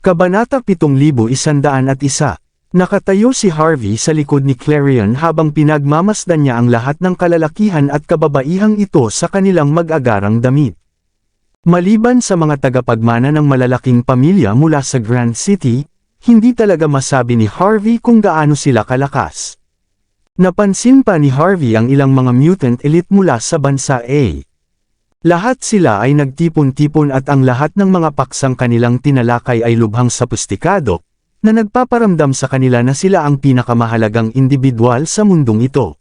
Kabanata 7101. Nakatayo si Harvey sa likod ni Clarion habang pinagmamasdan niya ang lahat ng kalalakihan at kababaihang ito sa kanilang mag-agarang damit. Maliban sa mga tagapagmana ng malalaking pamilya mula sa Grand City, hindi talaga masabi ni Harvey kung gaano sila kalakas. Napansin pa ni Harvey ang ilang mga mutant elite mula sa bansa A. Lahat sila ay nagtipon-tipon at ang lahat ng mga paksang kanilang tinalakay ay lubhang sophisticado, na nagpaparamdam sa kanila na sila ang pinakamahalagang individual sa mundong ito.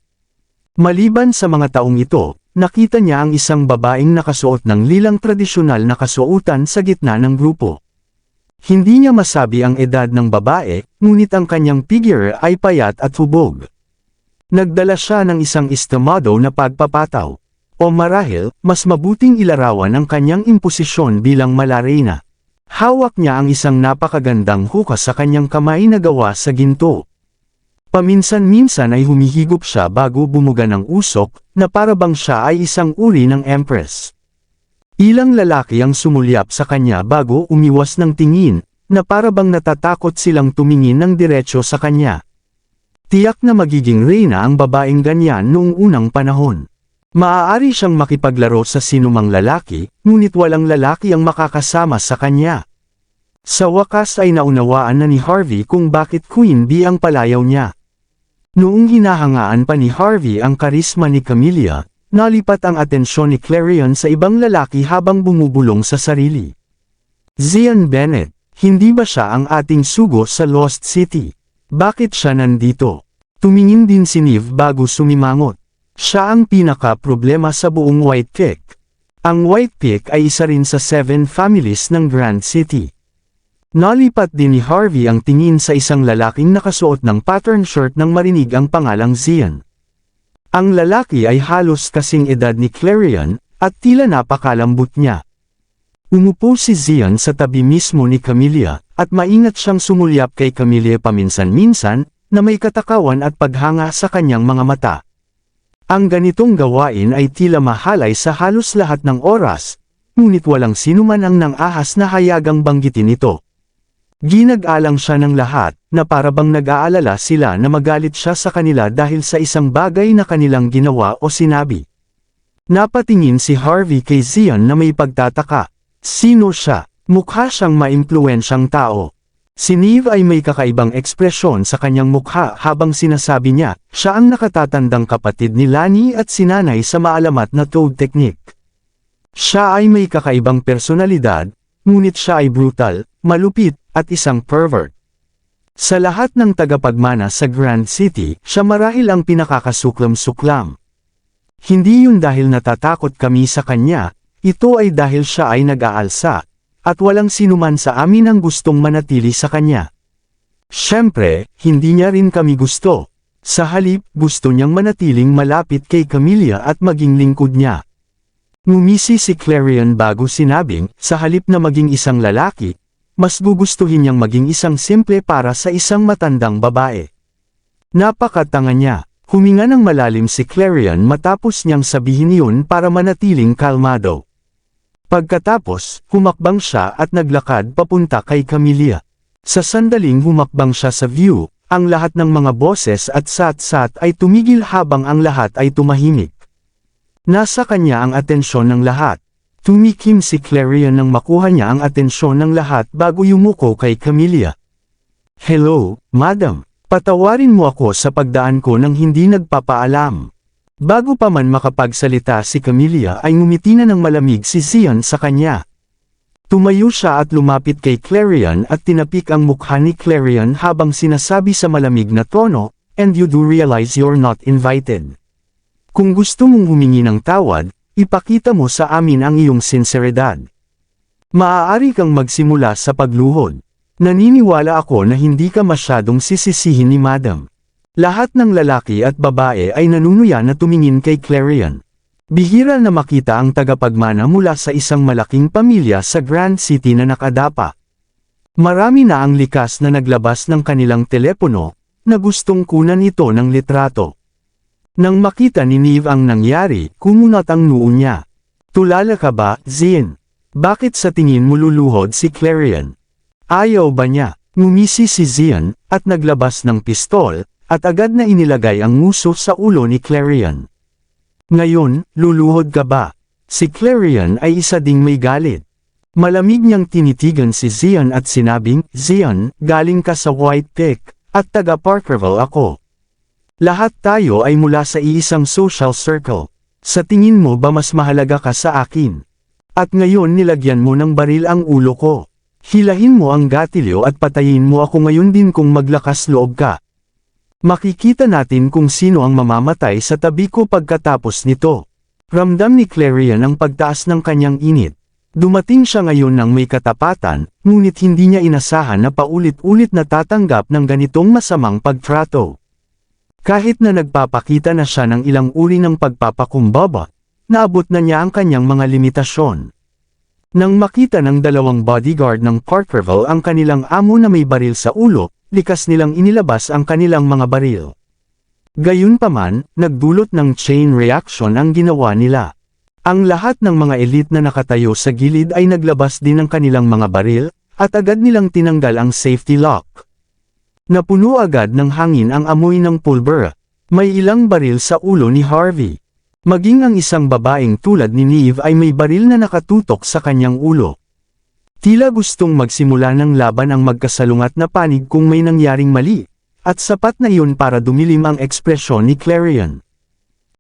Maliban sa mga taong ito, nakita niya ang isang babaeng nakasuot ng lilang tradisyonal na kasuotan sa gitna ng grupo. Hindi niya masabi ang edad ng babae, ngunit ang kanyang figure ay payat at hubog. Nagdala siya ng isang estimado na pagpapataw, o marahil, mas mabuting ilarawan ang kanyang imposisyon bilang malareyna. Hawak niya ang isang napakagandang hukas sa kanyang kamay na gawa sa ginto. Paminsan-minsan ay humihigop siya bago bumuga ng usok, na parabang siya ay isang uri ng empress. Ilang lalaki ang sumulyap sa kanya bago umiwas ng tingin, na parabang natatakot silang tumingin ng diretsyo sa kanya. Tiyak na magiging reyna ang babaeng ganyan noong unang panahon. Maaari siyang makipaglaro sa sinumang lalaki, ngunit walang lalaki ang makakasama sa kanya. Sa wakas ay naunawaan na ni Harvey kung bakit Queen Bee ang palayaw niya. Noong hinahangaan pa ni Harvey ang karisma ni Camellia, nalipat ang atensyon ni Clarion sa ibang lalaki habang bumubulong sa sarili. Zian Bennett, hindi ba siya ang ating sugo sa Lost City? Bakit siya nandito? Tumingin din si Neve bago sumimangot. Siya ang pinaka-problema sa buong White Peak. Ang White Peak ay isa rin sa 7 families ng Grand City. Nalipat din ni Harvey ang tingin sa isang lalaking nakasuot ng pattern shirt nang marinig ang pangalang Zian. Ang lalaki ay halos kasing edad ni Clarion, at tila napakalambot niya. Umupo si Zian sa tabi mismo ni Camellia, at maingat siyang sumulyap kay Camellia paminsan-minsan, na may katakawan at paghanga sa kanyang mga mata. Ang ganitong gawain ay tila mahalay sa halos lahat ng oras, ngunit walang sinuman ang nang-ahas na hayagang banggitin ito. Ginag-alang siya ng lahat, na parabang nag-aalala sila na magalit siya sa kanila dahil sa isang bagay na kanilang ginawa o sinabi. Napatingin si Harvey kay Zian na may pagtataka. Sino siya? Mukha siyang maimpluwensyang tao. Si Neve ay may kakaibang ekspresyon sa kanyang mukha habang sinasabi niya, siya ang nakatatandang kapatid ni Lani at sinanay sa maalamat na Toad Technique. Siya ay may kakaibang personalidad, ngunit siya ay brutal, malupit, at isang pervert. Sa lahat ng tagapagmana sa Grand City, siya marahil ang pinakakasuklam-suklam. Hindi yun dahil natatakot kami sa kanya, ito ay dahil siya ay nag-aalsa. At walang sinuman sa amin ang gustong manatili sa kanya. Siyempre, hindi niya rin kami gusto. Sa halip, gusto niyang manatiling malapit kay Camellia at maging lingkod niya. Ngumisi si Clarion bago sinabing, sa halip na maging isang lalaki, mas gugustuhin niyang maging isang simple para sa isang matandang babae. Napakatanga niya. Huminga ng malalim si Clarion matapos niyang sabihin yun para manatiling kalmado. Pagkatapos, humakbang siya at naglakad papunta kay Camellia. Sa sandaling humakbang siya sa view, ang lahat ng mga boses at sat-sat ay tumigil habang ang lahat ay tumahimik. Nasa kanya ang atensyon ng lahat. Tumikim si Clarion nang makuha niya ang atensyon ng lahat bago yumuko kay Camellia. Hello, madam. Patawarin mo ako sa pagdaan ko nang hindi nagpapaalam. Bago pa man makapagsalita si Camellia ay ngumiti na ng malamig si Zian sa kanya. Tumayo siya at lumapit kay Clarion at tinapik ang mukha ni Clarion habang sinasabi sa malamig na tono, "And you do realize you're not invited. Kung gusto mong humingi ng tawad, ipakita mo sa amin ang iyong sinseridad. Maaari kang magsimula sa pagluhod. Naniniwala ako na hindi ka masyadong sisisihin ni Madam." Lahat ng lalaki at babae ay nanunuya na tumingin kay Clarion. Bihira na makita ang tagapagmana mula sa isang malaking pamilya sa Grand City na nakadapa. Marami na ang likas na naglabas ng kanilang telepono, na gustong kunan ito ng litrato. Nang makita ni Neve ang nangyari, kumunat ang noo niya. Tulala ka ba, Zian? Bakit sa tingin mo luluhod si Clarion? Ayaw ba niya? Ngumisi si Zion, at naglabas ng pistol, at agad na inilagay ang nguso sa ulo ni Clarion. Ngayon, luluhod ka ba? Si Clarion ay isa ding may galit. Malamig niyang tinitigan si Zion at sinabing, Zion, galing ka sa White Peak, at taga Parkerville ako. Lahat tayo ay mula sa iisang social circle. Sa tingin mo ba mas mahalaga ka sa akin? At ngayon nilagyan mo ng baril ang ulo ko. Hilahin mo ang gatilyo at patayin mo ako ngayon din kung maglakas loob ka. Makikita natin kung sino ang mamamatay sa tabi ko pagkatapos nito. Ramdam ni Clarion ang pagtaas ng kanyang init. Dumating siya ngayon ng may katapatan, ngunit hindi niya inasahan na paulit-ulit na tatanggap ng ganitong masamang pagtrato. Kahit na nagpapakita na siya ng ilang uri ng pagpapakumbaba, naabot na niya ang kanyang mga limitasyon. Nang makita ng dalawang bodyguard ng Parkerville ang kanilang amo na may baril sa ulo, likas nilang inilabas ang kanilang mga baril. Gayunpaman, nagdulot ng chain reaction ang ginawa nila. Ang lahat ng mga elite na nakatayo sa gilid ay naglabas din ng kanilang mga baril, at agad nilang tinanggal ang safety lock. Napuno agad ng hangin ang amoy ng pulbera. May ilang baril sa ulo ni Harvey. Maging ang isang babaeng tulad ni Neve ay may baril na nakatutok sa kanyang ulo. Tila gustong magsimula ng laban ang magkasalungat na panig kung may nangyaring mali, at sapat na iyon para dumilim ang ekspresyon ni Clarion.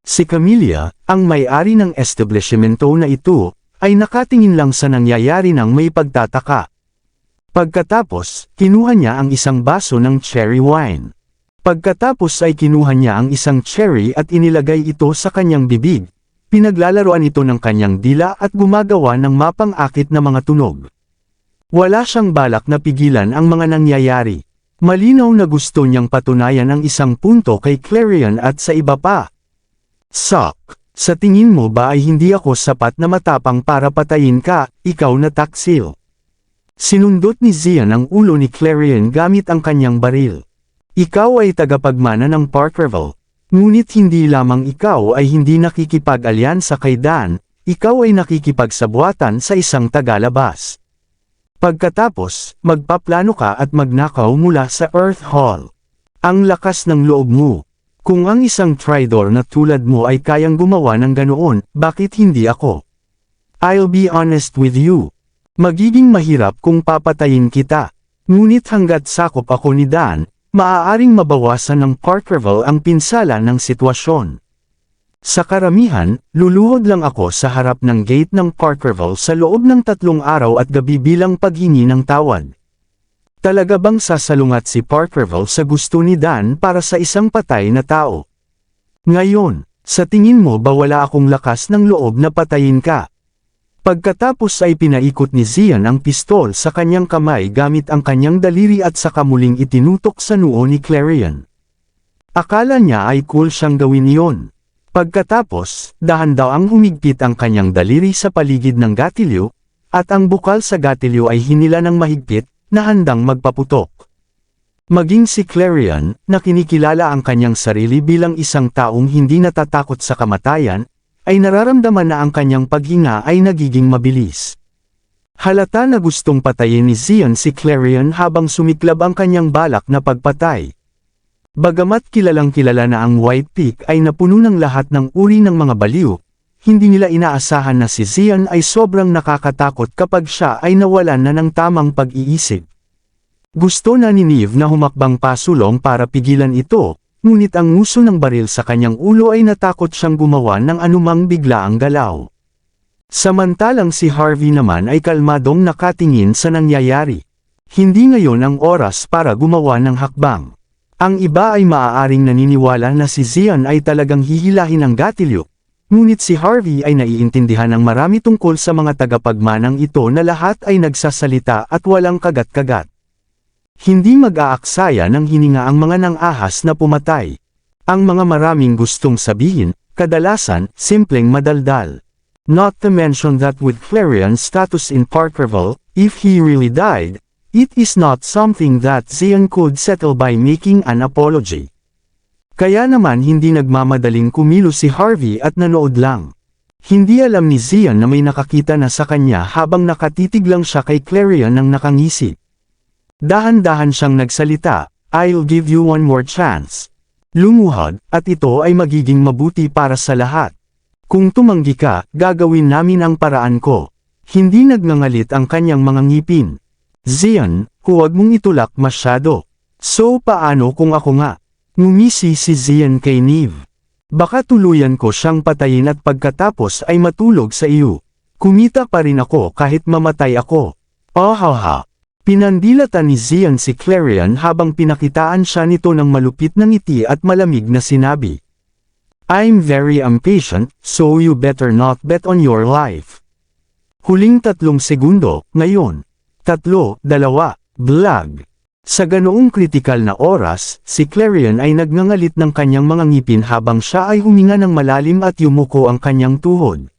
Si Camilla, ang may-ari ng establishmento na ito, ay nakatingin lang sa nangyayari ng may pagtataka. Pagkatapos, kinuha niya ang isang baso ng cherry wine. Pagkatapos ay kinuha niya ang isang cherry at inilagay ito sa kanyang bibig. Pinaglalaroan ito ng kanyang dila at gumagawa ng mapang-akit na mga tunog. Wala siyang balak na pigilan ang mga nangyayari. Malinaw na gusto niyang patunayan ang isang punto kay Clarion at sa iba pa. Sock, sa tingin mo ba ay hindi ako sapat na matapang para patayin ka, ikaw na taksil? Sinundot ni Zion ang ulo ni Clarion gamit ang kanyang baril. Ikaw ay tagapagmana ng Parkerville, ngunit hindi lamang ikaw ay hindi nakikipag-alyansa kay Dan, ikaw ay nakikipagsabuatan sa isang tagalabas. Pagkatapos, magpaplano ka at magnakaw mula sa Earth Hall. Ang lakas ng loob mo. Kung ang isang traitor na tulad mo ay kayang gumawa ng ganoon, bakit hindi ako? I'll be honest with you. Magiging mahirap kung papatayin kita. Ngunit hanggat sakop ako ni Dan, maaaring mabawasan ng Parkerville ang pinsala ng sitwasyon. Sa karamihan, luluhod lang ako sa harap ng gate ng Parkerville sa loob ng 3 araw at gabi bilang paghingi ng tawad. Talaga bang sasalungat si Parkerville sa gusto ni Dan para sa isang patay na tao? Ngayon, sa tingin mo ba wala akong lakas ng loob na patayin ka? Pagkatapos ay pinaikot ni Zion ang pistol sa kanyang kamay gamit ang kanyang daliri at saka muling itinutok sa noo ni Clarion. Akala niya ay cool siyang gawin iyon. Pagkatapos, dahan-dahang humigpit ang kanyang daliri sa paligid ng gatilyo, at ang bukal sa gatilyo ay hinila ng mahigpit, na handang magpaputok. Maging si Clarion, na kinikilala ang kanyang sarili bilang isang taong hindi natatakot sa kamatayan, ay nararamdaman na ang kanyang paghinga ay nagiging mabilis. Halata na gustong patayin ni Zion si Clarion habang sumiklab ang kanyang balak na pagpatay. Bagamat kilalang-kilala na ang White Peak ay napuno ng lahat ng uri ng mga baliw, hindi nila inaasahan na si Zion ay sobrang nakakatakot kapag siya ay nawalan na ng tamang pag-iisip. Gusto na ni Neve na humakbang pasulong para pigilan ito, ngunit ang nguso ng baril sa kanyang ulo ay natakot siyang gumawa ng anumang biglaang galaw. Samantalang si Harvey naman ay kalmadong nakatingin sa nangyayari. Hindi ngayon ang oras para gumawa ng hakbang. Ang iba ay maaaring naniniwala na si Zion ay talagang hihilahin ang gatilyo, ngunit si Harvey ay naiintindihan ng marami tungkol sa mga tagapagmanang ito na lahat ay nagsasalita at walang kagat-kagat. Hindi mag-aaksaya ng hininga ang mga nang-ahas na pumatay. Ang mga maraming gustong sabihin, kadalasan, simpleng madaldal. Not to mention that with Clarion's status in Parkerville, if he really died, it is not something that Zion could settle by making an apology. Kaya naman hindi nagmamadaling kumilos si Harvey at nanood lang. Hindi alam ni Zion na may nakakita na sa kanya habang nakatitig lang siya kay Clarion ng nakangisi. Dahan-dahan siyang nagsalita, "I'll give you one more chance. Lumuhod, at ito ay magiging mabuti para sa lahat. Kung tumanggi ka, gagawin namin ang paraan ko." Hindi nagngangalit ang kanyang mga ngipin. "Zian, huwag mong itulak masyado. So paano kung ako nga?" Ngumisi si Zian kay Neve. "Baka tuluyan ko siyang patayin at pagkatapos ay matulog sa iyo. Kumita pa rin ako kahit mamatay ako." "Oh ha. Pinandilatan ni Zian si Clarion habang pinakitaan siya nito ng malupit na ngiti at malamig na sinabi, "I'm very impatient, so you better not bet on your life." Huling 3 segundo, ngayon. 3, 2, blag. Sa ganoong kritikal na oras, si Clarion ay nagngangalit ng kanyang mga ngipin habang siya ay huminga ng malalim at yumuko ang kanyang tuhod.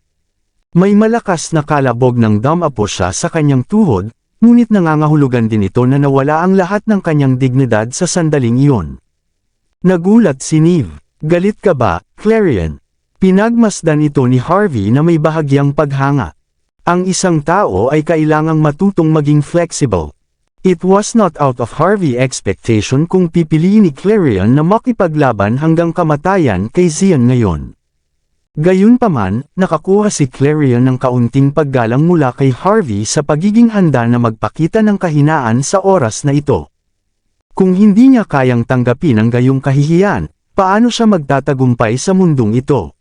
May malakas na kalabog ng damapo siya sa kanyang tuhod, ngunit nangangahulugan din ito na nawala ang lahat ng kanyang dignidad sa sandaling iyon. Nagulat si Neve. "Galit ka ba, Clarion?" Pinagmasdan ito ni Harvey na may bahagyang paghanga. Ang isang tao ay kailangang matutong maging flexible. It was not out of Harvey's expectation kung pipiliin ni Clarion na makipaglaban hanggang kamatayan kay Zian ngayon. Gayunpaman, nakakuha si Clarion ng kaunting paggalang mula kay Harvey sa pagiging handa na magpakita ng kahinaan sa oras na ito. Kung hindi niya kayang tanggapin ang gayong kahihiyan, paano siya magtatagumpay sa mundong ito?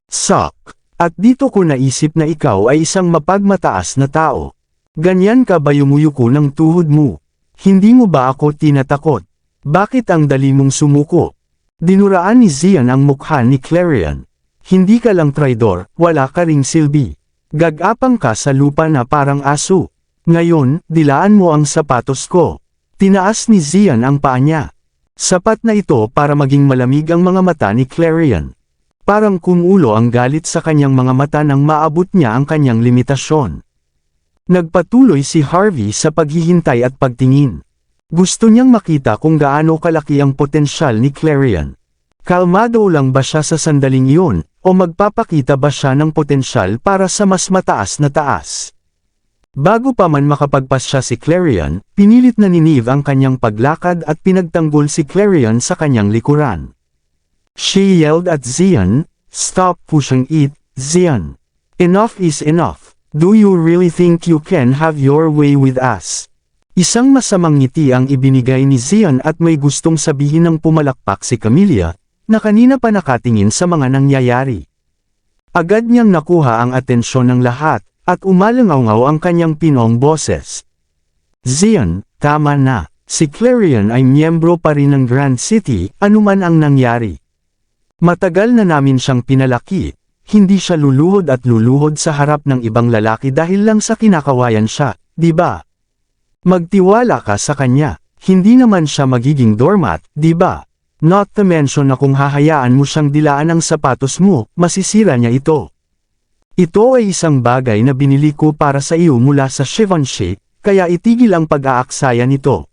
"Suck. At dito ko naisip na ikaw ay isang mapagmataas na tao. Ganyan ka ba yumuyuko ng tuhod mo? Hindi mo ba ako tinatakot? Bakit ang dali mong sumuko?" Dinuraan ni Zian ang mukha ni Clarion. "Hindi ka lang traidor, wala ka ring silbi. Gagapang ka sa lupa na parang aso. Ngayon, dilaan mo ang sapatos ko." Tinaas ni Zian ang paa niya. Sapat na ito para maging malamig ang mga mata ni Clarion. Parang kumulo ang galit sa kanyang mga mata nang maabot niya ang kanyang limitasyon. Nagpatuloy si Harvey sa paghihintay at pagtingin. Gusto niyang makita kung gaano kalaki ang potensyal ni Clarion. Kalmado lang ba siya sa sandaling iyon, o magpapakita ba siya ng potensyal para sa mas mataas na taas? Bago pa man makapagpas siya si Clarion, pinilit na ni Neve ang kanyang paglakad at pinagtanggol si Clarion sa kanyang likuran. She yelled at Zian, "Stop pushing it, Zian. Enough is enough. Do you really think you can have your way with us?" Isang masamang ngiti ang ibinigay ni Zian at may gustong sabihin ng pumalakpak si Camilla, na kanina pa nakatingin sa mga nangyayari. Agad niyang nakuha ang atensyon ng lahat, at umalangaw ang kanyang pinong boses. "Zian, tama na. Si Clarion ay miyembro pa rin ng Grand City, anuman ang nangyari. Matagal na namin siyang pinalaki, hindi siya luluhod at luluhod sa harap ng ibang lalaki dahil lang sa kinakawayan siya, di ba? Magtiwala ka sa kanya, hindi naman siya magiging doormat, di ba? Not to mention na kung hahayaan mo siyang dilaan ang sapatos mo, masisira niya ito. Ito ay isang bagay na binili ko para sa iyo mula sa Givenchy, kaya itigil ang pag-aaksaya nito.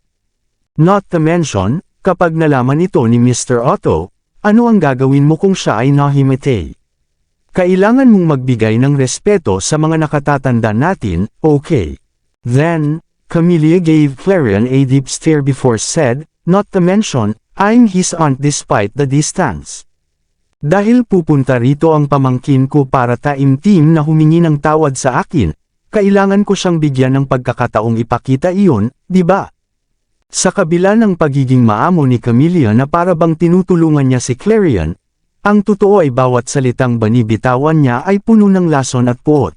Not to mention, kapag nalaman ito ni Mr. Otto, ano ang gagawin mo kung siya ay nahimete? Kailangan mong magbigay ng respeto sa mga nakatatanda natin, okay? Then, Camilla gave Clarion a deep stare before said, "Not to mention, I'm his aunt despite the distance. Dahil pupunta rito ang pamangkin ko para taimtim na humingi ng tawad sa akin, kailangan ko siyang bigyan ng pagkakataong ipakita iyon, di ba?" Sa kabila ng pagiging maamo ni Camilla na para bang tinutulungan niya si Clarion, ang totoo ay bawat salitang banibitawan niya ay puno ng lason at puot.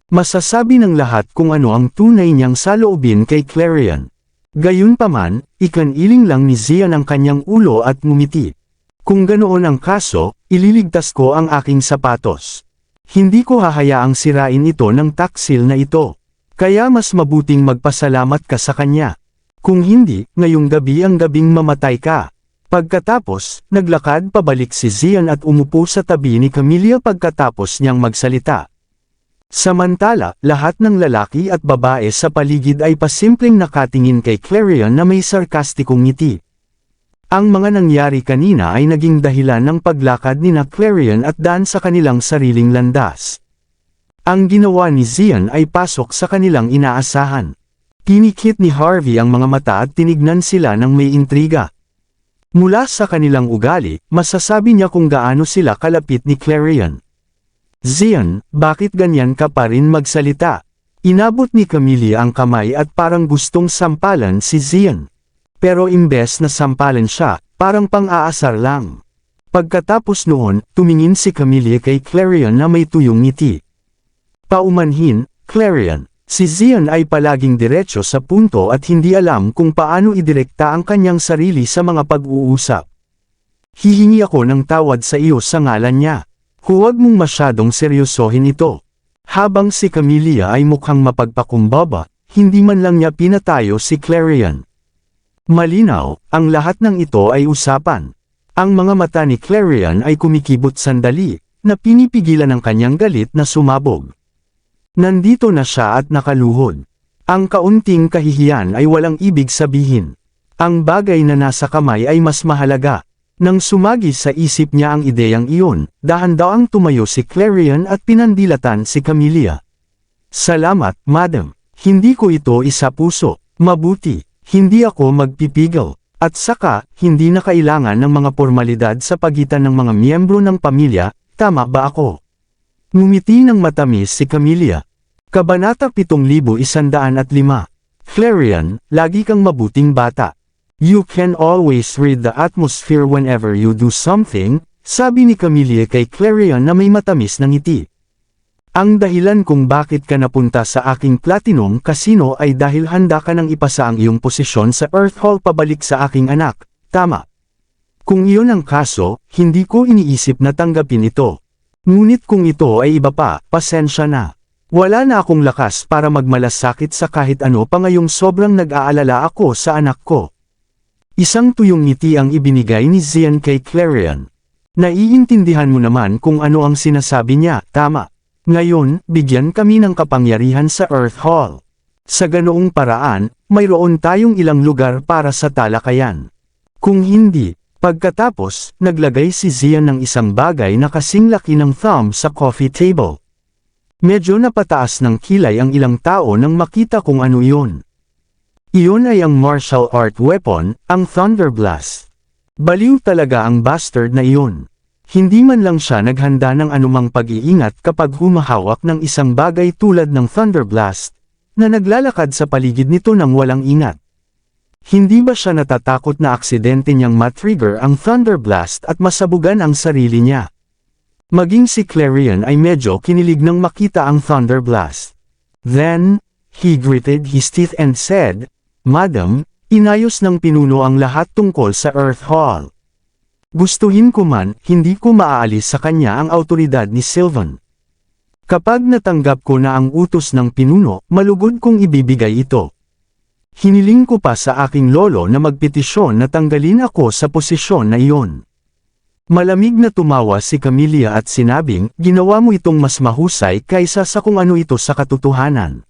Masasabi ng lahat kung ano ang tunay niyang saloobin kay Clarion. Gayunpaman, ikaniling lang ni Zian ang kanyang ulo at ngumiti. "Kung ganoon ang kaso, ililigtas ko ang aking sapatos. Hindi ko hahayaang sirain ito ng taksil na ito. Kaya mas mabuting magpasalamat ka sa kanya. Kung hindi, ngayong gabi ang gabing mamatay ka." Pagkatapos, naglakad pabalik si Zian at umupo sa tabi ni Camilla pagkatapos niyang magsalita. Samantala, lahat ng lalaki at babae sa paligid ay pasimpleng nakatingin kay Clarion na may sarkastikong ngiti. Ang mga nangyari kanina ay naging dahilan ng paglakad ni Clarion at daan sa kanilang sariling landas. Ang ginawa ni Zian ay pasok sa kanilang inaasahan. Pinikit ni Harvey ang mga mata at tinignan sila ng may intriga. Mula sa kanilang ugali, masasabi niya kung gaano sila kalapit ni Clarion. Zion, bakit ganyan ka pa rin magsalita? Inabot ni Camilla ang kamay at parang gustong sampalan si Zion. Pero imbes na sampalan siya, parang pang-aasar lang. Pagkatapos noon, tumingin si Camilla kay Clarion na may tuyong ngiti. Paumanhin, Clarion. Si Zion ay palaging diretso sa punto at hindi alam kung paano idirekta ang kanyang sarili sa mga pag-uusap. Hihingi ako ng tawad sa iyo sa ngalan niya. Huwag mong masyadong seryosohin ito. Habang si Camilla ay mukhang mapagpakumbaba, hindi man lang niya pinatayo si Clarion. Malinaw, ang lahat ng ito ay usapan. Ang mga mata ni Clarion ay kumikibot sandali, na pinipigilan ang kanyang galit na sumabog. Nandito na siya at nakaluhod. Ang kaunting kahihiyan ay walang ibig sabihin. Ang bagay na nasa kamay ay mas mahalaga. Nang sumagi sa isip niya ang ideyang iyon, dahan-daang tumayo si Clarion at pinandilatan si Camilla. Salamat, madam. Hindi ko ito isa-puso. Mabuti, hindi ako magpipigil. At saka, hindi na kailangan ng mga formalidad sa pagitan ng mga miyembro ng pamilya, tama ba ako? Ngumiti ng matamis si Camilla. Kabanata 7105. Clarion, lagi kang mabuting bata. You can always read the atmosphere whenever you do something, sabi ni Camilla kay Clarion na may matamis na ngiti. Ang dahilan kung bakit ka napunta sa aking Platinum Casino ay dahil handa ka nang ipasa ang iyong posisyon sa Earth Hall pabalik sa aking anak, tama? Kung iyon ang kaso, hindi ko iniisip na tanggapin ito. Ngunit kung ito ay iba pa, pasensya na. Wala na akong lakas para magmalasakit sa kahit ano pa ngayong sobrang nag-aalala ako sa anak ko. Isang tuyong ngiti ang ibinigay ni Zion kay Clarion. Naiintindihan mo naman kung ano ang sinasabi niya, tama. Ngayon, bigyan kami ng kapangyarihan sa Earth Hall. Sa ganoong paraan, mayroon tayong ilang lugar para sa talakayan. Kung hindi, pagkatapos, naglagay si Zion ng isang bagay na kasing laki ng thumb sa coffee table. Medyo napataas ng kilay ang ilang tao nang makita kung ano iyon. Iyon ay ang martial art weapon, ang Thunder Blast. Baliw talaga ang bastard na iyon. Hindi man lang siya naghanda ng anumang pag-iingat kapag humahawak ng isang bagay tulad ng Thunder Blast, na naglalakad sa paligid nito nang walang ingat. Hindi ba siya natatakot na aksidente niyang matrigger ang Thunder Blast at masabugan ang sarili niya? Maging si Clarion ay medyo kinilig nang makita ang Thunder Blast. Then, he gritted his teeth and said, Madam, inayos ng pinuno ang lahat tungkol sa Earth Hall. Gustuhin ko man, hindi ko maaalis sa kanya ang autoridad ni Sylvan. Kapag natanggap ko na ang utos ng pinuno, malugod kong ibibigay ito. Hiniling ko pa sa aking lolo na magpetisyon na tanggalin ako sa posisyon na iyon. Malamig na tumawa si Camilla at sinabing, ginawa mo itong mas mahusay kaysa sa kung ano ito sa katotohanan.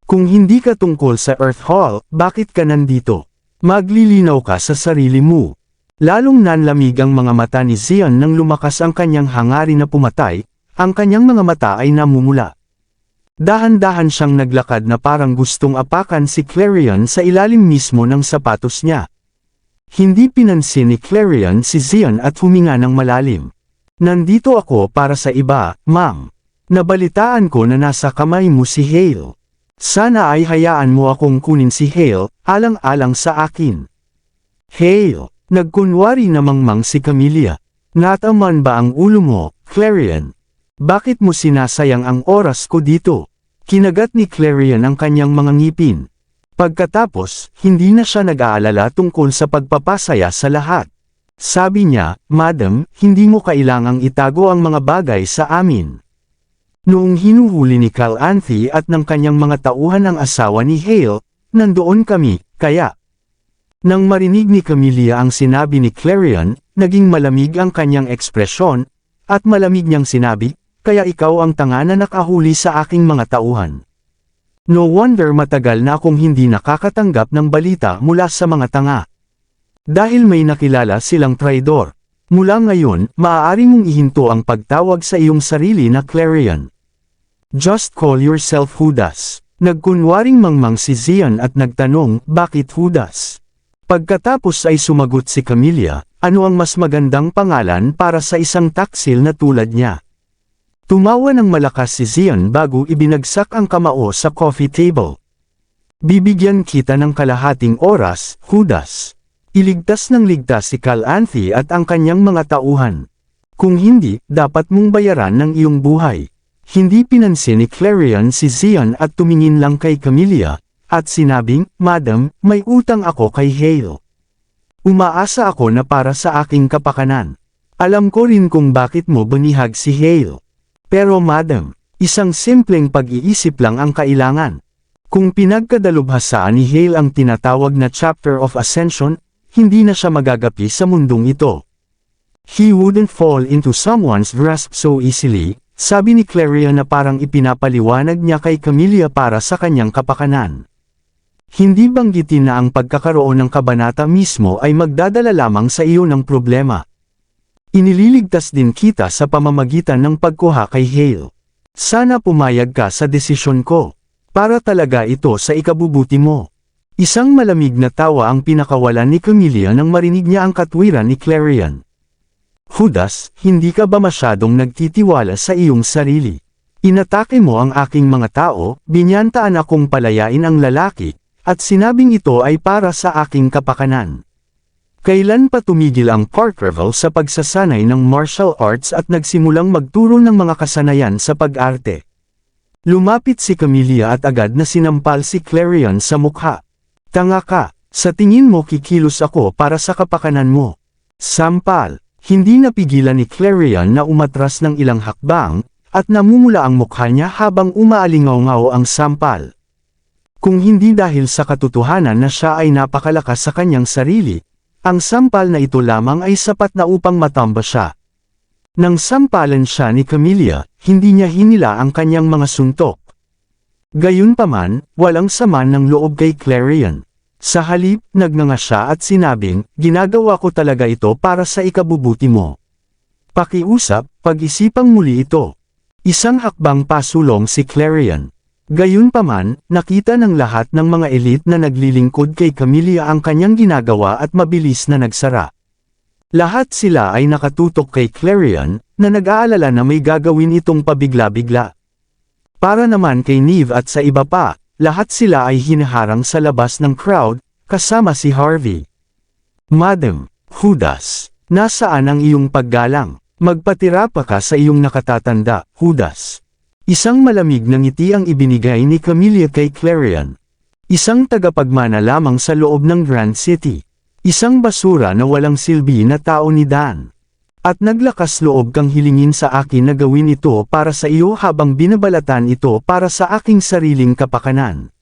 Kung hindi ka tungkol sa Earth Hall, bakit ka nandito? Maglilinaw ka sa sarili mo. Lalong nanlamig ang mga mata ni Zion nang lumakas ang kanyang hangarin na pumatay, ang kanyang mga mata ay namumula. Dahan-dahan siyang naglakad na parang gustong apakan si Clarion sa ilalim mismo ng sapatos niya. Hindi pinansin ni Clarion si Zion at huminga ng malalim. Nandito ako para sa iba, ma'am. Nabalitaan ko na nasa kamay mo si Hale. Sana ay hayaan mo akong kunin si Hale, alang-alang sa akin. Hale, nagkunwari namang si Camilla. Nataman ba ang ulo mo, Clarion? Bakit mo sinasayang ang oras ko dito? Kinagat ni Clarion ang kanyang mga ngipin. Pagkatapos, hindi na siya nag-aalala tungkol sa pagpapasaya sa lahat. Sabi niya, Madam, hindi mo kailangang itago ang mga bagay sa amin. Noong hinuhuli ni Calanthe at ng kanyang mga tauhan ang asawa ni Hale, nandoon kami, kaya. Nang marinig ni Camilla ang sinabi ni Clarion, naging malamig ang kanyang ekspresyon, at malamig niyang sinabi, kaya ikaw ang tanga na nakahuli sa aking mga tauhan. No wonder matagal na akong hindi nakakatanggap ng balita mula sa mga tanga. Dahil may nakilala silang traidor. Mula ngayon, maaari mong ihinto ang pagtawag sa iyong sarili na Clarion. Just call yourself Judas. Nagkunwaring mangmang si Zian at nagtanong, bakit Judas? Pagkatapos ay sumagot si Camilla, ano ang mas magandang pangalan para sa isang taksil na tulad niya? Tumawa ng malakas si Zian bago ibinagsak ang kamao sa coffee table. Bibigyan kita ng kalahating oras, Judas. Iligtas ng ligtas si Calanthe at ang kanyang mga tauhan. Kung hindi, dapat mong bayaran ng iyong buhay. Hindi pinansin ni Clarion si Zian at tumingin lang kay Camilla, at sinabing, Madam, may utang ako kay Hale. Umaasa ako na para sa aking kapakanan. Alam ko rin kung bakit mo banihag si Hale. Pero Madam, isang simpleng pag-iisip lang ang kailangan. Kung pinagkadalubhasaan ni Hale ang tinatawag na Chapter of Ascension, hindi na siya magagapi sa mundong ito. He wouldn't fall into someone's grasp so easily, sabi ni Clarion na parang ipinapaliwanag niya kay Camilla para sa kanyang kapakanan. Hindi banggitin na ang pagkakaroon ng kabanata mismo ay magdadala lamang sa iyo ng problema. Inililigtas din kita sa pamamagitan ng pagkuha kay Hale. Sana pumayag ka sa desisyon ko. Para talaga ito sa ikabubuti mo. Isang malamig na tawa ang pinakawalan ni Camilla nang marinig niya ang katwiran ni Clarion. Judas, hindi ka ba masyadong nagtitiwala sa iyong sarili? Inatake mo ang aking mga tao, binyantaan akong palayain ang lalaki, at sinabing ito ay para sa aking kapakanan. Kailan pa tumigil ang Parkerville sa pagsasanay ng martial arts at nagsimulang magturo ng mga kasanayan sa pag-arte? Lumapit si Camilla at agad na sinampal si Clarion sa mukha. Tanga ka, sa tingin mo kikilos ako para sa kapakanan mo. Sampal, hindi napigilan ni Clarion na umatras ng ilang hakbang, at namumula ang mukha niya habang umaalingaw-ngaw ang sampal. Kung hindi dahil sa katotohanan na siya ay napakalakas sa kanyang sarili, ang sampal na ito lamang ay sapat na upang matamba siya. Nang sampalan siya ni Camilla, hindi niya hinila ang kanyang mga suntok. Gayunpaman, walang sama ng loob kay Clarion. Sa halip, nagnganga siya at sinabing, ginagawa ko talaga ito para sa ikabubuti mo. Pakiusap, pag-isipang muli ito. Isang hakbang pasulong si Clarion. Gayunpaman, nakita ng lahat ng mga elite na naglilingkod kay Camilla ang kanyang ginagawa at mabilis na nagsara. Lahat sila ay nakatutok kay Clarion, na nag-aalala na may gagawin itong pabigla-bigla. Para naman kay Neve at sa iba pa, lahat sila ay hinaharang sa labas ng crowd, kasama si Harvey. Madam, Judas, nasaan ang iyong paggalang? Magpatira pa ka sa iyong nakatatanda, Judas. Isang malamig na ngiti ang ibinigay ni Camilla kay Clarion. Isang tagapagmana lamang sa loob ng Grand City. Isang basura na walang silbi na tao ni Dan. At naglakas loob kang hilingin sa akin na gawin ito para sa iyo habang binabalatan ito para sa aking sariling kapakanan.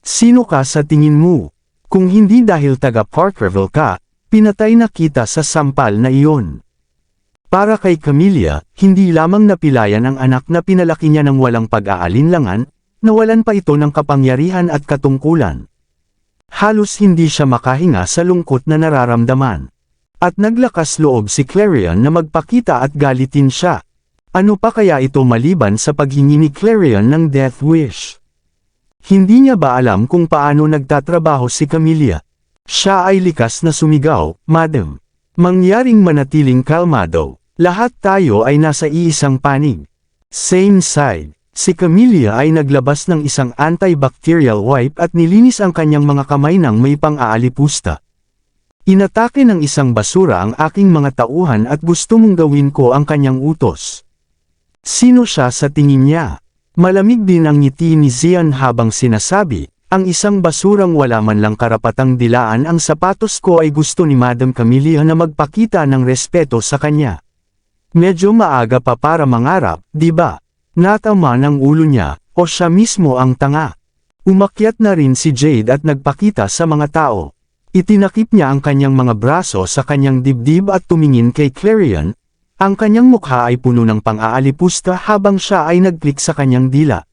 Sino ka sa tingin mo? Kung hindi dahil taga Parkerville ka, pinatay na kita sa sampal na iyon. Para kay Camilla, hindi lamang napilayan ang anak na pinalaki niya ng walang pag-aalinlangan, nawalan pa ito ng kapangyarihan at katungkulan. Halos hindi siya makahinga sa lungkot na nararamdaman. At naglakas loob si Clarion na magpakita at galitin siya. Ano pa kaya ito maliban sa paghingi ni Clarion ng death wish? Hindi niya ba alam kung paano nagtatrabaho si Camilla? Siya ay likas na sumigaw, Madam. Mangyaring manatiling kalmado. Lahat tayo ay nasa iisang panig. Same side. Si Camilla ay naglabas ng isang antibacterial wipe at nilinis ang kanyang mga kamay ng may pang-aalipusta. Inatake ng isang basura ang aking mga tauhan at gusto mong gawin ko ang kanyang utos. Sino siya sa tingin niya? Malamig din ang ngiti ni Zian habang sinasabi, ang isang basurang wala man lang karapatang dilaan ang sapatos ko ay gusto ni Madam Camilla na magpakita ng respeto sa kanya. Medyo maaga pa para mangarap, di ba? Natama ng ulo niya, o siya mismo ang tanga. Umakyat na rin si Jade at nagpakita sa mga tao. Itinakip niya ang kanyang mga braso sa kanyang dibdib at tumingin kay Clarion. Ang kanyang mukha ay puno ng pang-aalipusta habang siya ay nag-click sa kanyang dila.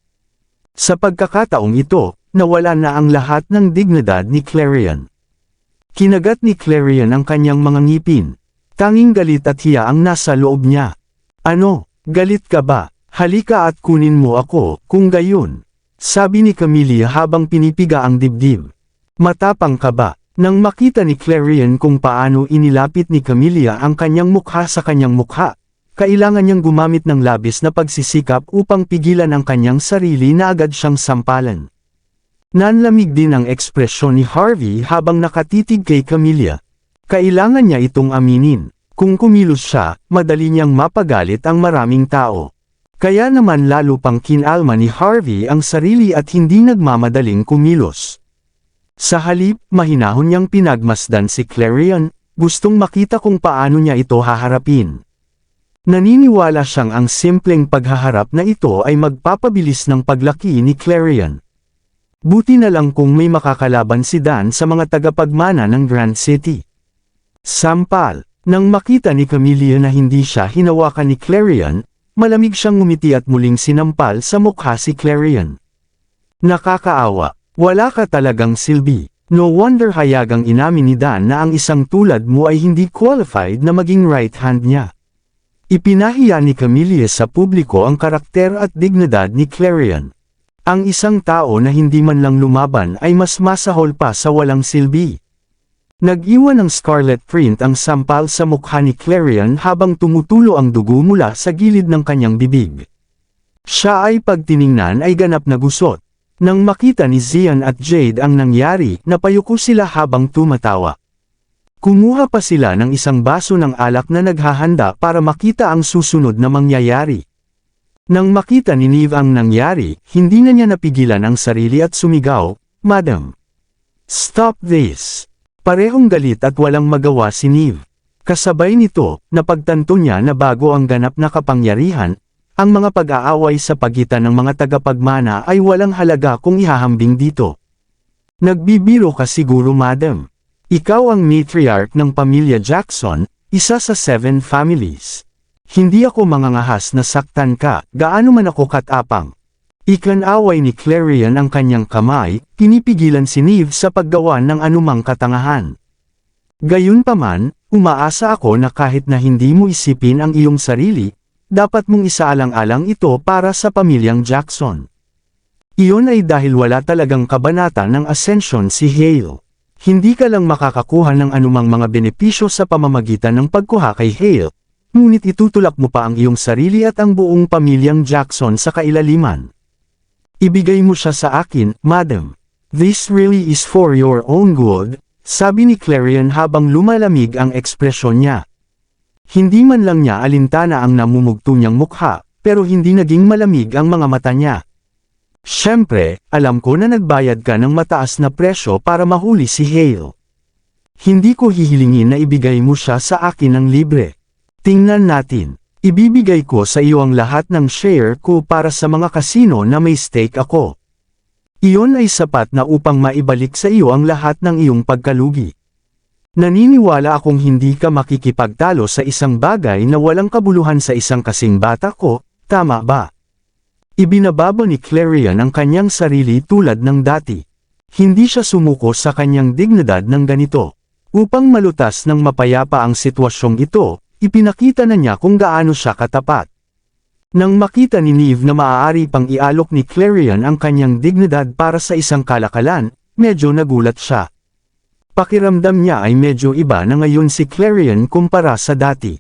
Sa pagkakataong ito, nawala na ang lahat ng dignidad ni Clarion. Kinagat ni Clarion ang kanyang mga ngipin. Tanging galit at hiya ang nasa loob niya. Ano, galit ka ba? Halika at kunin mo ako, kung gayon. Sabi ni Camilla habang pinipiga ang dibdib. Matapang ka ba? Nang makita ni Clarion kung paano inilapit ni Camilla ang kanyang mukha sa kanyang mukha, kailangan niyang gumamit ng labis na pagsisikap upang pigilan ang kanyang sarili na agad siyang sampalan. Nanlamig din ang ekspresyon ni Harvey habang nakatitig kay Camilla. Kailangan niya itong aminin. Kung kumilos siya, madali niyang mapagalit ang maraming tao. Kaya naman lalo pang kinalma ni Harvey ang sarili at hindi nagmamadaling kumilos. Sa halip, mahinahon niyang pinagmasdan si Clarion, gustong makita kung paano niya ito haharapin. Naniniwala siyang ang simpleng paghaharap na ito ay magpapabilis ng paglaki ni Clarion. Buti na lang kung may makakalaban si Dan sa mga tagapagmana ng Grand City. Sampal, nang makita ni Camilla na hindi siya hinawakan ni Clarion, malamig siyang ngumiti at muling sinampal sa mukha si Clarion. Nakakaawa. Wala ka talagang silbi. No wonder hayagang inamin ni Dan na ang isang tulad mo ay hindi qualified na maging right hand niya. Ipinahiya ni Camilla sa publiko ang karakter at dignidad ni Clarion. Ang isang tao na hindi man lang lumaban ay mas masahol pa sa walang silbi. Nag-iwan ng scarlet print ang sampal sa mukha ni Clarion habang tumutulo ang dugo mula sa gilid ng kanyang bibig. Siya ay pagtiningnan ay ganap na gusot. Nang makita ni Zian at Jade ang nangyari, napayuko sila habang tumatawa. Kumuha pa sila ng isang baso ng alak na naghahanda para makita ang susunod na mangyayari. Nang makita ni Neve ang nangyari, hindi na niya napigilan ang sarili at sumigaw, "Madam! Stop this!" Parehong galit at walang magawa si Neve. Kasabay nito, napagtanto niya na bago ang ganap na kapangyarihan, ang mga pag-aaway sa pagitan ng mga tagapagmana ay walang halaga kung ihahambing dito. Nagbibiro ka siguro, madam. Ikaw ang matriarch ng pamilya Jackson, isa sa 7 families. Hindi ako mangangahas na saktan ka, gaano man ako katapang. Ikan-away ni Clarion ang kanyang kamay, pinipigilan si Neve sa paggawa ng anumang katangahan. Gayunpaman, umaasa ako na kahit na hindi mo isipin ang iyong sarili, dapat mong isaalang-alang ito para sa pamilyang Jackson. Iyon ay dahil wala talagang kabanata ng Ascension si Hale. Hindi ka lang makakakuha ng anumang mga benepisyo sa pamamagitan ng pagkuha kay Hale, ngunit itutulak mo pa ang iyong sarili at ang buong pamilyang Jackson sa kailaliman. Ibigay mo siya sa akin, madam. This really is for your own good, sabi ni Clarion habang lumalamig ang ekspresyon niya. Hindi man lang niya alintana ang namumugto niyang mukha, pero hindi naging malamig ang mga mata niya. Siyempre, alam ko na nagbayad ka ng mataas na presyo para mahuli si Hale. Hindi ko hihilingin na ibigay mo siya sa akin ng libre. Tingnan natin. Ibibigay ko sa iyo ang lahat ng share ko para sa mga kasino na may stake ako. Iyon ay sapat na upang maibalik sa iyo ang lahat ng iyong pagkalugi. Naniniwala akong hindi ka makikipagtalo sa isang bagay na walang kabuluhan sa isang kasing bata ko, tama ba? Ibinababa ni Clarion ang kanyang sarili tulad ng dati. Hindi siya sumuko sa kanyang dignidad ng ganito. Upang malutas ng mapayapa ang sitwasyong ito, ipinakita na niya kung gaano siya katapat. Nang makita ni Neve na maaari pang ialok ni Clarion ang kanyang dignidad para sa isang kalakalan, medyo nagulat siya. Pakiramdam niya ay medyo iba na ngayon si Clarion kumpara sa dati.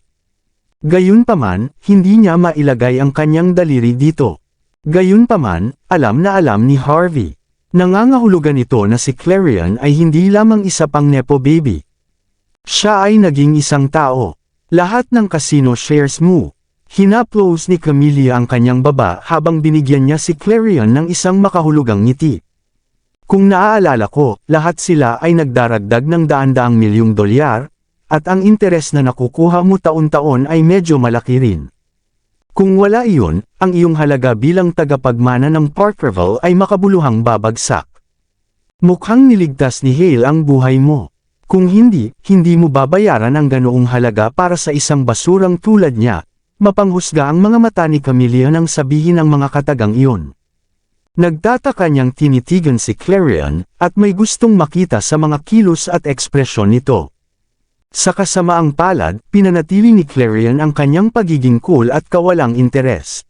Gayunpaman, hindi niya mailagay ang kanyang daliri dito. Gayunpaman, alam na alam ni Harvey. Nangangahulugan ito na si Clarion ay hindi lamang isa pang nepo baby. Siya ay naging isang tao. Lahat ng casino shares mo. Hinaplos ni Camilla ang kanyang baba habang binigyan niya si Clarion ng isang makahulugang ngiti. Kung naaalala ko, lahat sila ay nagdaragdag ng daan-daang milyong dolyar, at ang interes na nakukuha mo taon-taon ay medyo malaki rin. Kung wala iyon, ang iyong halaga bilang tagapagmana ng Parkerville ay makabuluhang babagsak. Mukhang niligtas ni Hale ang buhay mo. Kung hindi, hindi mo babayaran ang ganoong halaga para sa isang basurang tulad niya. Mapanghusga ang mga mata ni Camilla nang sabihin ang mga katagang iyon. Nagtataka niyang tinitigan si Clarion, at may gustong makita sa mga kilos at ekspresyon nito. Sa kasamaang palad, pinanatili ni Clarion ang kanyang pagiging cool at kawalang interes.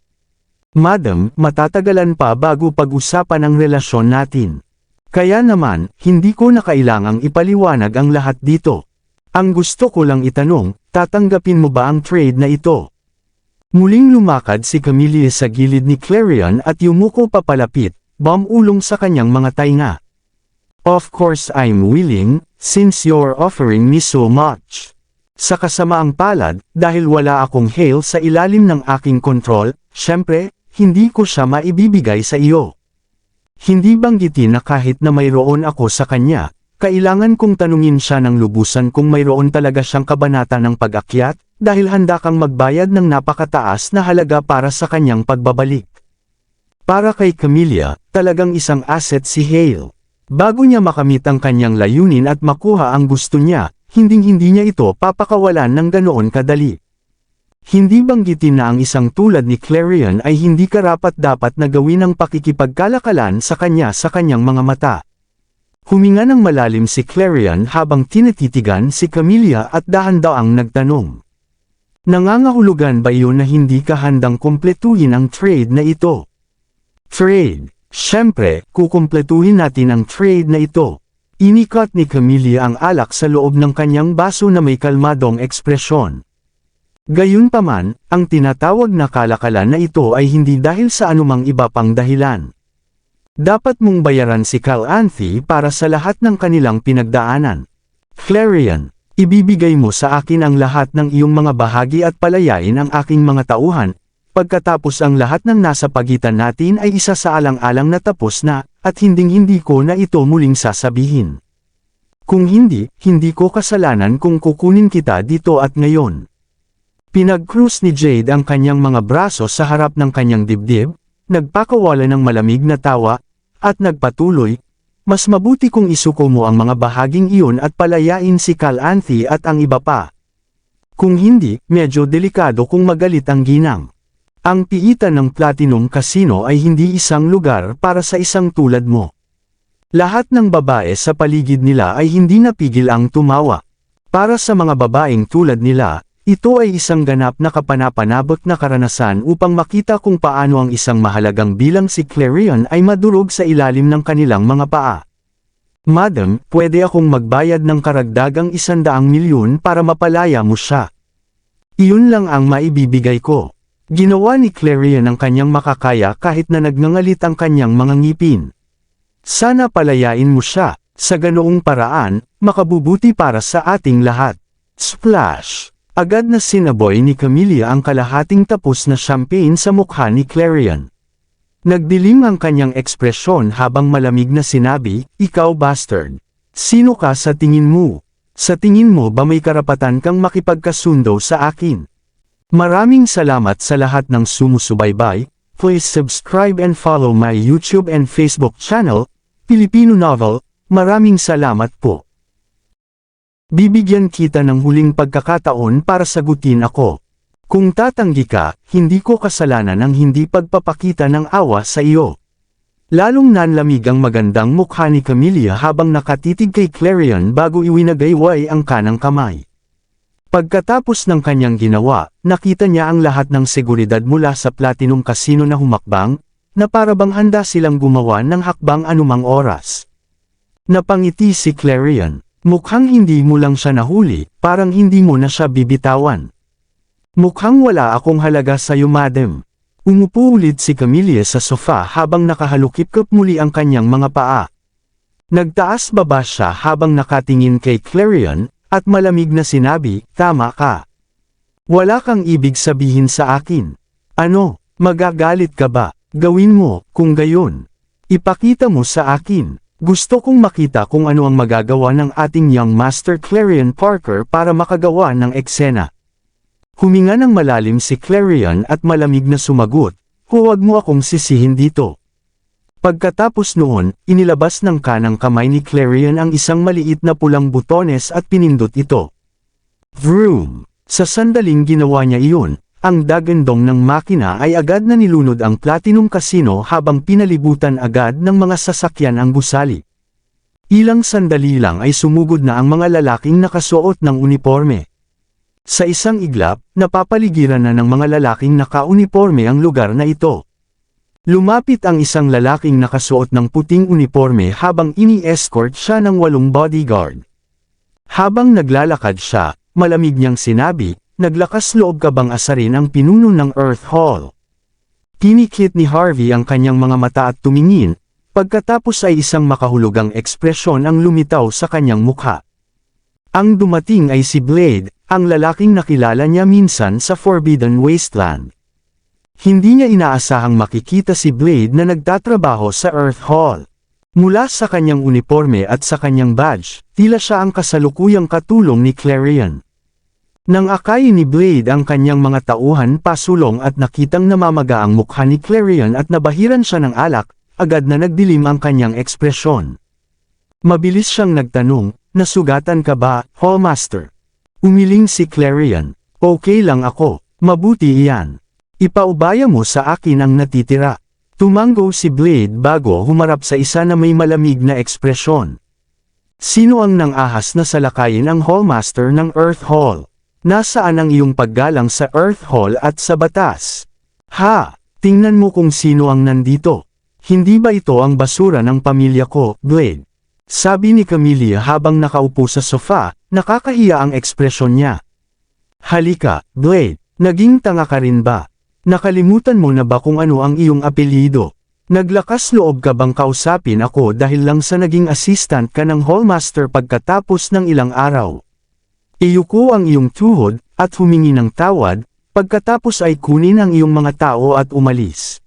Madam, matatagalan pa bago pag-usapan ang relasyon natin. Kaya naman, hindi ko na kailangang ipaliwanag ang lahat dito. Ang gusto ko lang itanong, tatanggapin mo ba ang trade na ito? Muling lumakad si Camille sa gilid ni Clarion at yumuko papalapit, bumulong sa kanyang mga tainga. Of course I'm willing, since you're offering me so much. Sa kasamaang palad, dahil wala akong Hale sa ilalim ng aking kontrol, syempre, hindi ko siya maibibigay sa iyo. Hindi banggitin na kahit na mayroon ako sa kanya, kailangan kong tanungin siya ng lubusan kung mayroon talaga siyang kabanata ng pag-akyat, dahil handa kang magbayad ng napakataas na halaga para sa kanyang pagbabalik. Para kay Camilla, talagang isang asset si Hale. Bago niya makamit ang kanyang layunin at makuha ang gusto niya, hinding-hindi niya ito papakawalan ng ganoon kadali. Hindi banggitin na ang isang tulad ni Clarion ay hindi karapat-dapat na gawin ang pakikipagkalakalan sa kanyang mga mata. Huminga ng malalim si Clarion habang tinatitigan si Camilla at dahan-daang nagtanong. Nangangahulugan ba iyon na hindi ka handang kumpletuhin ang trade na ito? Trade? Siyempre, kukumpletuhin natin ang trade na ito. Inikat ni Camilla ang alak sa loob ng kanyang baso na may kalmadong ekspresyon. Gayunpaman, ang tinatawag na kalakalan na ito ay hindi dahil sa anumang iba pang dahilan. Dapat mong bayaran si Calanthe para sa lahat ng kanilang pinagdaanan. Clarion, ibibigay mo sa akin ang lahat ng iyong mga bahagi at palayain ang aking mga tauhan, pagkatapos ang lahat ng nasa pagitan natin ay isa sa alang-alang na tapos na, at hinding-hindi ko na ito muling sasabihin. Kung hindi, hindi ko kasalanan kung kukunin kita dito at ngayon. Pinag-cruise ni Jade ang kanyang mga braso sa harap ng kanyang dibdib, nagpakawala ng malamig na tawa, at nagpatuloy, mas mabuti kung isuko mo ang mga bahaging iyon at palayain si Calanthe at ang iba pa. Kung hindi, medyo delikado kung magalit ang ginang. Ang piitan ng Platinum Casino ay hindi isang lugar para sa isang tulad mo. Lahat ng babae sa paligid nila ay hindi napigil ang tumawa. Para sa mga babaeng tulad nila, ito ay isang ganap na kapanapanabot na karanasan upang makita kung paano ang isang mahalagang bilang si Clarion ay madurog sa ilalim ng kanilang mga paa. Madam, pwede akong magbayad ng karagdagang 100 milyon para mapalaya mo siya. Iyon lang ang maibibigay ko. Ginawa ni Clarion ang kanyang makakaya kahit na nagngangalit ang kanyang mga ngipin. Sana palayain mo siya, sa ganoong paraan, makabubuti para sa ating lahat. Splash! Agad na sinaboy ni Camilla ang kalahating tapos na champagne sa mukha ni Clarion. Nagdilim ang kanyang ekspresyon habang malamig na sinabi, "Ikaw bastard. Sino ka sa tingin mo? Sa tingin mo ba may karapatan kang makipagkasundo sa akin?" Maraming salamat sa lahat ng sumusubaybay. Please subscribe and follow my YouTube and Facebook channel, Filipino Novel. Maraming salamat po. Bibigyan kita ng huling pagkakataon para sagutin ako. Kung tatanggi ka, hindi ko kasalanan ang hindi pagpapakita ng awa sa iyo. Lalong nanlamig ang magandang mukha ni Camilla habang nakatitig kay Clarion bago iwinagayway ang kanang kamay. Pagkatapos ng kanyang ginawa, nakita niya ang lahat ng seguridad mula sa Platinum Casino na humakbang, na parabang handa silang gumawa ng hakbang anumang oras. Napangiti si Clarion. Mukhang hindi mo lang siya nahuli, parang hindi mo na siya bibitawan. Mukhang wala akong halaga sa iyo, madam. Umupo ulit si Camilla sa sofa habang nakahalukip-kip muli ang kanyang mga paa. Nagtaas baba siya habang nakatingin kay Clarion, at malamig na sinabi, "Tama ka. Wala kang ibig sabihin sa akin. Ano, magagalit ka ba? Gawin mo, kung gayon. Ipakita mo sa akin. Gusto kong makita kung ano ang magagawa ng ating young master Clarion Parker para makagawa ng eksena." Huminga ng malalim si Clarion at malamig na sumagot, "Huwag mo akong sisihin dito." Pagkatapos noon, inilabas ng kanang kamay ni Clarion ang isang maliit na pulang butones at pinindot ito. Vroom! Sa sandaling ginawa niya iyon, ang dagandong ng makina ay agad na nilunod ang Platinum Casino habang pinalibutan agad ng mga sasakyan ang gusali. Ilang sandali lang ay sumugod na ang mga lalaking nakasuot ng uniporme. Sa isang iglap, napapaligiran na ng mga lalaking naka-uniporme ang lugar na ito. Lumapit ang isang lalaking nakasuot ng puting uniforme habang ini-escort siya ng 8 bodyguard. Habang naglalakad siya, malamig niyang sinabi, "Naglakas loob ka bang asarin ang pinuno ng Earth Hall?" Tinikit ni Harvey ang kanyang mga mata at tumingin, pagkatapos ay isang makahulugang ekspresyon ang lumitaw sa kanyang mukha. Ang dumating ay si Blade, ang lalaking nakilala niya minsan sa Forbidden Wasteland. Hindi niya inaasahang makikita si Blade na nagtatrabaho sa Earth Hall. Mula sa kanyang uniforme at sa kanyang badge, tila siya ang kasalukuyang katulong ni Clarion. Nang akayin ni Blade ang kanyang mga tauhan pasulong at nakitang namamaga ang mukha ni Clarion at nabahiran siya ng alak, agad na nagdilim ang kanyang ekspresyon. Mabilis siyang nagtanong, "Nasugatan ka ba, Hallmaster?" Umiling si Clarion, "Okay lang ako, mabuti iyan. Ipaubaya mo sa akin ang natitira." Tumango si Blade bago humarap sa isa na may malamig na ekspresyon. "Sino ang nang-ahas na salakayin ang Hallmaster ng Earth Hall? Nasaan ang iyong paggalang sa Earth Hall at sa batas? Ha, tingnan mo kung sino ang nandito. Hindi ba ito ang basura ng pamilya ko, Blade?" Sabi ni Camelia habang nakaupo sa sofa, nakakahiya ang ekspresyon niya. "Halika, Blade, naging tanga ka rin ba? Nakalimutan mo na ba kung ano ang iyong apelyido? Naglakas loob ka bang kausapin ako dahil lang sa naging assistant ka ng Hallmaster pagkatapos ng ilang araw? Iyuko ang iyong tuhod, at humingi ng tawad, pagkatapos ay kunin ang iyong mga tao at umalis.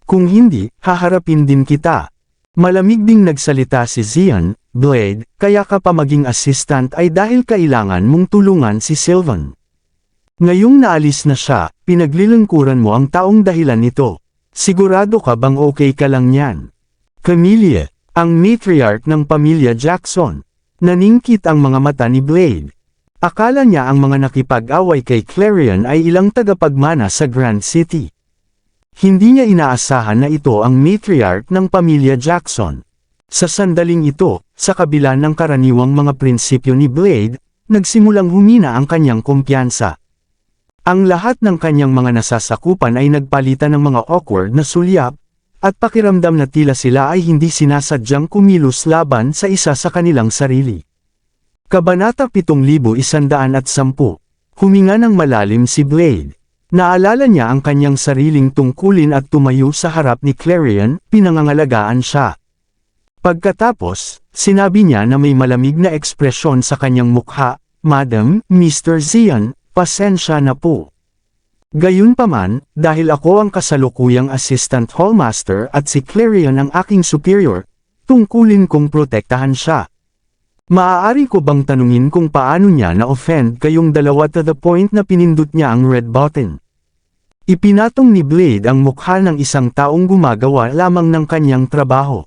Kung hindi, haharapin din kita." Malamig ding nagsalita si Zion, "Blade, kaya ka pa maging assistant ay dahil kailangan mong tulungan si Sylvan. Ngayong naalis na siya, pinaglilingkuran mo ang taong dahilan nito. Sigurado ka bang okay ka lang niyan?" Camelia, ang matriarch ng pamilya Jackson. Naningkit ang mga mata ni Blade. Akala niya ang mga nakipag-away kay Clarion ay ilang tagapagmana sa Grand City. Hindi niya inaasahan na ito ang matriarch ng pamilya Jackson. Sa sandaling ito, sa kabila ng karaniwang mga prinsipyo ni Blade, nagsimulang humina ang kanyang kumpiyansa. Ang lahat ng kanyang mga nasasakupan ay nagpalitan ng mga awkward na sulyap, at pakiramdam na tila sila ay hindi sinasadyang kumilos laban sa isa sa kanilang sarili. Kabanata 7110. Huminga ng malalim si Blade. Naalala niya ang kanyang sariling tungkulin at tumayo sa harap ni Clarion, pinangangalagaan siya. Pagkatapos, sinabi niya na may malamig na ekspresyon sa kanyang mukha, "Madam, Mr. Zion, pasensya na po. Gayunpaman, dahil ako ang kasalukuyang assistant hallmaster at si Clarion ang aking superior, tungkulin kong protektahan siya. Maaari ko bang tanungin kung paano niya na-offend kayong dalawa to the point na pinindot niya ang red button?" Ipinatong ni Blade ang mukha ng isang taong gumagawa lamang ng kanyang trabaho.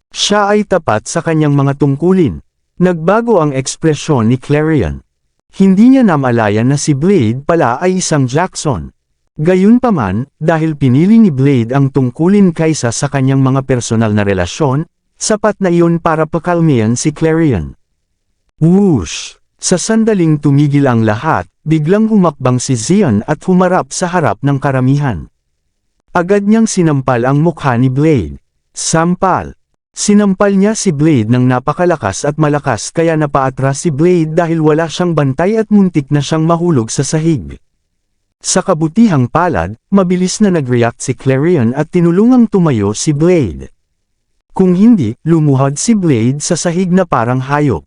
Siya ay tapat sa kanyang mga tungkulin. Nagbago ang ekspresyon ni Clarion. Hindi niya namalayan na si Blade pala ay isang Jackson. Gayunpaman, dahil pinili ni Blade ang tungkulin kaysa sa kanyang mga personal na relasyon, sapat na iyon para pakalmayan si Clarion. Whoosh! Sa sandaling tumigil ang lahat, biglang humakbang si Zion at humarap sa harap ng karamihan. Agad niyang sinampal ang mukha ni Blade. Sampal! Sinampal niya si Blade ng napakalakas at malakas kaya napaatras si Blade dahil wala siyang bantay at muntik na siyang mahulog sa sahig. Sa kabutihang palad, mabilis na nag-react si Clarion at tinulungang tumayo si Blade. Kung hindi, lumuhod si Blade sa sahig na parang hayop.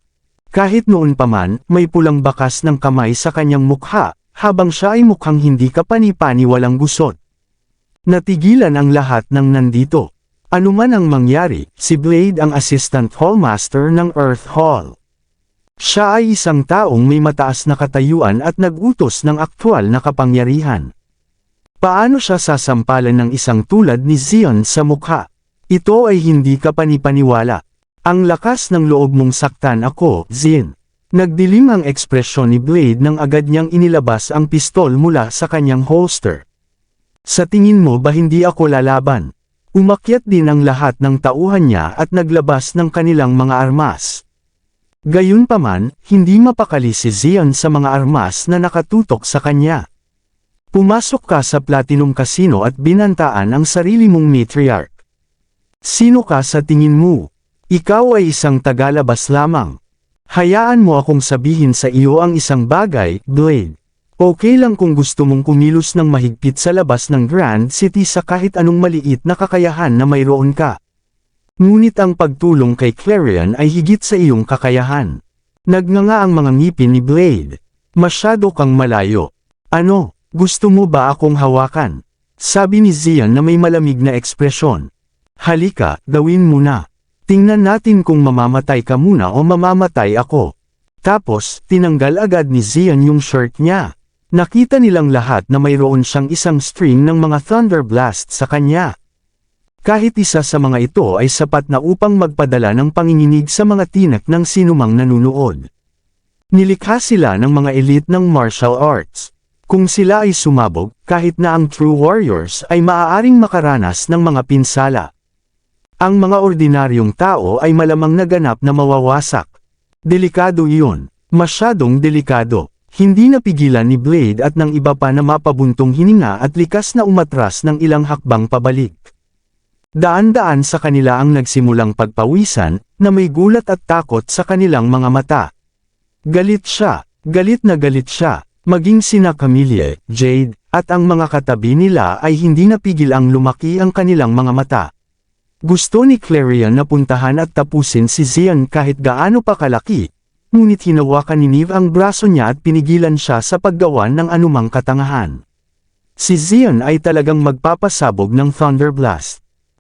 Kahit noon pa man, may pulang bakas ng kamay sa kanyang mukha, habang siya ay mukhang hindi kapani-pani walang gusot. Natigilan ang lahat ng nandito. Ano man ang mangyari, si Blade ang assistant hallmaster ng Earth Hall. Siya ay isang taong may mataas na katayuan at nag-utos ng aktwal na kapangyarihan. Paano siya sasampalan ng isang tulad ni Zion sa mukha? Ito ay hindi kapani-paniwala. Ang lakas ng loob mong saktan ako, Zion. Nagdilim ang ekspresyon ni Blade nang agad niyang inilabas ang pistol mula sa kanyang holster. Sa tingin mo ba hindi ako lalaban? Umakyat din ang lahat ng tauhan niya at naglabas ng kanilang mga armas. Gayunpaman, hindi mapakali si Zion sa mga armas na nakatutok sa kanya. Pumasok ka sa Platinum Casino at binantaan ang sarili mong matriarch. Sino ka sa tingin mo? Ikaw ay isang tagalabas lamang. Hayaan mo akong sabihin sa iyo ang isang bagay, Blade. Okay lang kung gusto mong kumilos ng mahigpit sa labas ng Grand City sa kahit anong maliit na kakayahan na mayroon ka. Ngunit ang pagtulong kay Clarion ay higit sa iyong kakayahan. Nagnganga ang mga ngipin ni Blade. Masyado kang malayo. Ano? Gusto mo ba akong hawakan? Sabi ni Zion na may malamig na ekspresyon. Halika, gawin mo na. Tingnan natin kung mamamatay ka muna o mamamatay ako. Tapos, tinanggal agad ni Zion yung shirt niya. Nakita nilang lahat na mayroon siyang isang string ng mga Thunder Blast sa kanya. Kahit isa sa mga ito ay sapat na upang magpadala ng panginginig sa mga tinak ng sinumang nanunood. Nilikha sila ng mga elite ng martial arts. Kung sila ay sumabog, kahit na ang true warriors ay maaaring makaranas ng mga pinsala. Ang mga ordinaryong tao ay malamang naganap na mawawasak. Delikado iyon. Masyadong delikado. Hindi napigilan ni Blade at ng iba pa na mapabuntong hininga at likas na umatras ng ilang hakbang pabalik. Daan-daan sa kanila ang nagsimulang pagpawisan, na may gulat at takot sa kanilang mga mata. Galit siya. Galit na galit siya. Maging sina Camille, Jade, at ang mga katabi nila ay hindi napigil ang lumaki ang kanilang mga mata. Gusto ni Clarion na puntahan at tapusin si Zion kahit gaano pa kalaki, ngunit hinawakan ni Neve ang braso niya at pinigilan siya sa paggawa ng anumang katangahan. Si Zion ay talagang magpapasabog ng Thunder Blast.